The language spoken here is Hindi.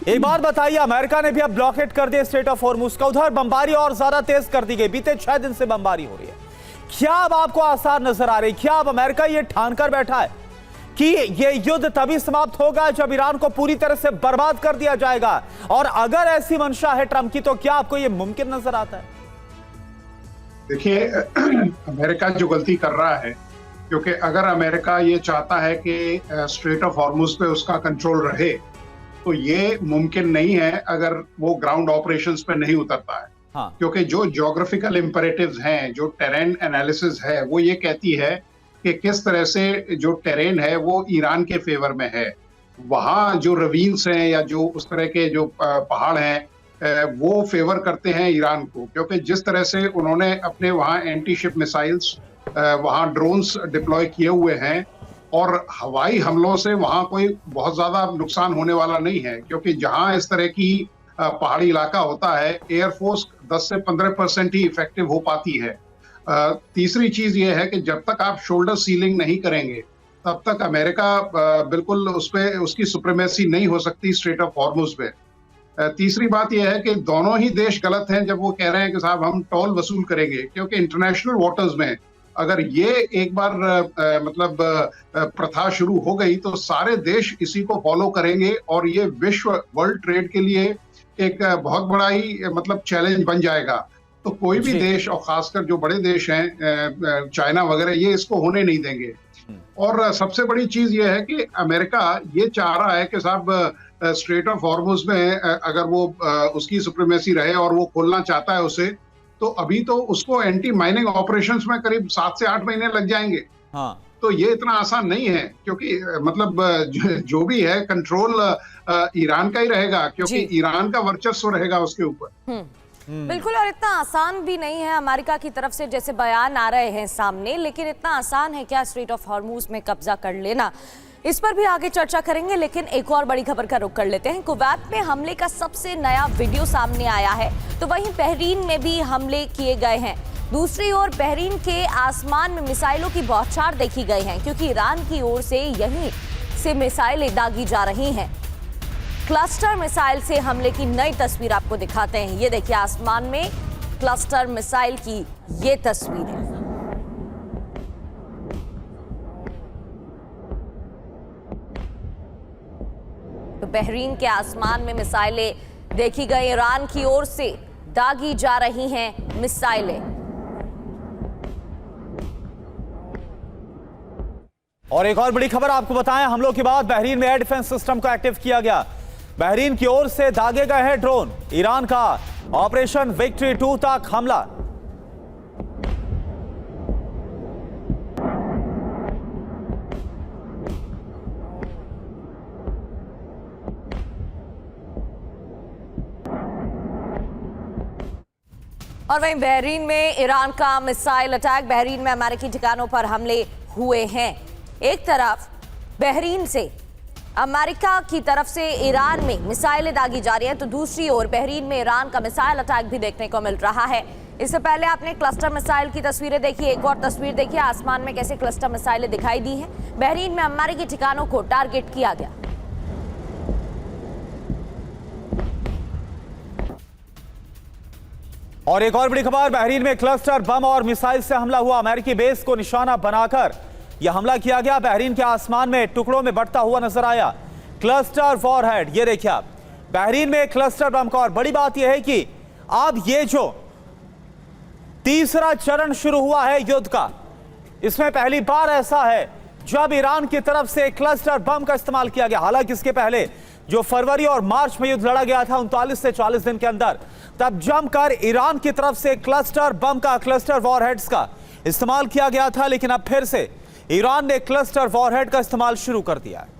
एक बात बताइए, अमेरिका ने भी अब ब्लॉकेट कर दिया स्ट्रेट ऑफ हॉर्मुज का, उधर बमबारी और ज्यादा तेज कर दी गई। बीते 6 दिन से बमबारी हो रही है। क्या अब आपको आसार नजर आ रही? क्या अब अमेरिका ये ठान कर बैठा है कि ये युद्ध तभी समाप्त होगा जब ईरान को पूरी तरह से बर्बाद कर दिया जाएगा? और अगर ऐसी मंशा है ट्रंप की, तो क्या आपको ये मुमकिन नजर आता है? देखिए, अमेरिका जो गलती कर रहा है, क्योंकि अगर अमेरिका ये चाहता है कि स्ट्रेट ऑफ हॉर्मुज पे उसका कंट्रोल रहे, तो ये मुमकिन नहीं है अगर वो ग्राउंड ऑपरेशंस पे नहीं उतरता है। हाँ। क्योंकि जो ज्योग्राफिकल इंपेरेटिव्स हैं, जो टेरेन एनालिसिस है, वो ये कहती है कि किस तरह से जो टेरेन है वो ईरान के फेवर में है। वहाँ जो रवीन्स हैं या जो उस तरह के जो पहाड़ हैं, वो फेवर करते हैं ईरान को, क्योंकि जिस तरह से उन्होंने अपने वहाँ एंटी शिप मिसाइल्स, वहाँ ड्रोन्स डिप्लॉय किए हुए हैं, और हवाई हमलों से वहाँ कोई बहुत ज्यादा नुकसान होने वाला नहीं है, क्योंकि जहाँ इस तरह की पहाड़ी इलाका होता है, एयरफोर्स 10 से 15% ही इफेक्टिव हो पाती है। तीसरी चीज ये है कि जब तक आप शोल्डर सीलिंग नहीं करेंगे, तब तक अमेरिका बिल्कुल उस पे उसकी सुप्रीमेसी नहीं हो सकती स्ट्रेट ऑफ हॉर्मुज पे। तीसरी बात यह है कि दोनों ही देश गलत हैं जब वो कह रहे हैं कि साहब हम टोल वसूल करेंगे, क्योंकि इंटरनेशनल वाटर्स में अगर ये एक बार प्रथा शुरू हो गई तो सारे देश इसी को फॉलो करेंगे, और ये विश्व वर्ल्ड ट्रेड के लिए एक बहुत बड़ा ही चैलेंज बन जाएगा। तो कोई भी देश, और खासकर जो बड़े देश हैं चाइना वगैरह, ये इसको होने नहीं देंगे। और सबसे बड़ी चीज ये है कि अमेरिका ये चाह रहा है कि साहब स्ट्रेट ऑफ हॉर्मुज में अगर वो उसकी सुप्रीमेसी रहे और वो खोलना चाहता है उसे, तो अभी तो उसको एंटी माइनिंग ऑपरेशंस में करीब 7 से 8 महीने लग जाएंगे। हाँ। तो ये इतना आसान नहीं है, क्योंकि जो भी है कंट्रोल ईरान का ही रहेगा, क्योंकि ईरान का वर्चस्व रहेगा उसके ऊपर। बिल्कुल, और इतना आसान भी नहीं है अमेरिका की तरफ से जैसे बयान आ रहे हैं सामने, लेकिन इतना आसान है क्या स्ट्रेट ऑफ हॉर्मुज में कब्जा कर लेना? इस पर भी आगे चर्चा करेंगे, लेकिन एक और बड़ी खबर का रुख कर लेते हैं। कुवैत में हमले का सबसे नया वीडियो सामने आया है, तो वहीं बहरीन में भी हमले किए गए हैं। दूसरी ओर बहरीन के आसमान में मिसाइलों की बौछार देखी गई है, क्योंकि ईरान की ओर से यहीं से मिसाइलें दागी जा रही हैं। क्लस्टर मिसाइल से हमले की नई तस्वीर आपको दिखाते हैं। ये देखिए, आसमान में क्लस्टर मिसाइल की ये तस्वीर है। तो बहरीन के आसमान में मिसाइलें देखी गई, ईरान की ओर से दागी जा रही हैं मिसाइलें। और एक और बड़ी खबर आपको बताएं, हमलों के बाद बहरीन में एयर डिफेंस सिस्टम को एक्टिव किया गया। बहरीन की ओर से दागे गए हैं ड्रोन। ईरान का ऑपरेशन विक्ट्री 2 तक हमला। और वहीं बहरीन में ईरान का मिसाइल अटैक। बहरीन में अमेरिकी ठिकानों पर हमले हुए हैं। एक तरफ बहरीन से अमेरिका की तरफ से ईरान में मिसाइलें दागी जा रही हैं, तो दूसरी ओर बहरीन में ईरान का मिसाइल अटैक भी देखने को मिल रहा है। इससे पहले आपने क्लस्टर मिसाइल की तस्वीरें देखी, एक और तस्वीर देखिए, आसमान में कैसे क्लस्टर मिसाइलें दिखाई दी हैं। बहरीन में अमेरिकी ठिकानों को टारगेट किया गया। और एक और बड़ी खबर, बहरीन में क्लस्टर बम और मिसाइल से हमला हुआ। अमेरिकी बेस को निशाना बनाकर यह हमला किया गया। बहरीन के आसमान में टुकड़ों में बढ़ता हुआ नजर आया क्लस्टर वॉरहेड। ये देखिए आप, बहरीन में क्लस्टर बम का। और बड़ी बात यह है कि अब ये जो तीसरा चरण शुरू हुआ है युद्ध का, इसमें पहली बार ऐसा है जब ईरान की तरफ से क्लस्टर बम का इस्तेमाल किया गया। हालांकि इसके पहले जो फरवरी और मार्च में युद्ध लड़ा गया था 39 से 40 दिन के अंदर, तब जमकर ईरान की तरफ से क्लस्टर बम का, क्लस्टर वॉरहेड्स का इस्तेमाल किया गया था। लेकिन अब फिर से ईरान ने क्लस्टर वॉरहेड का इस्तेमाल शुरू कर दिया है।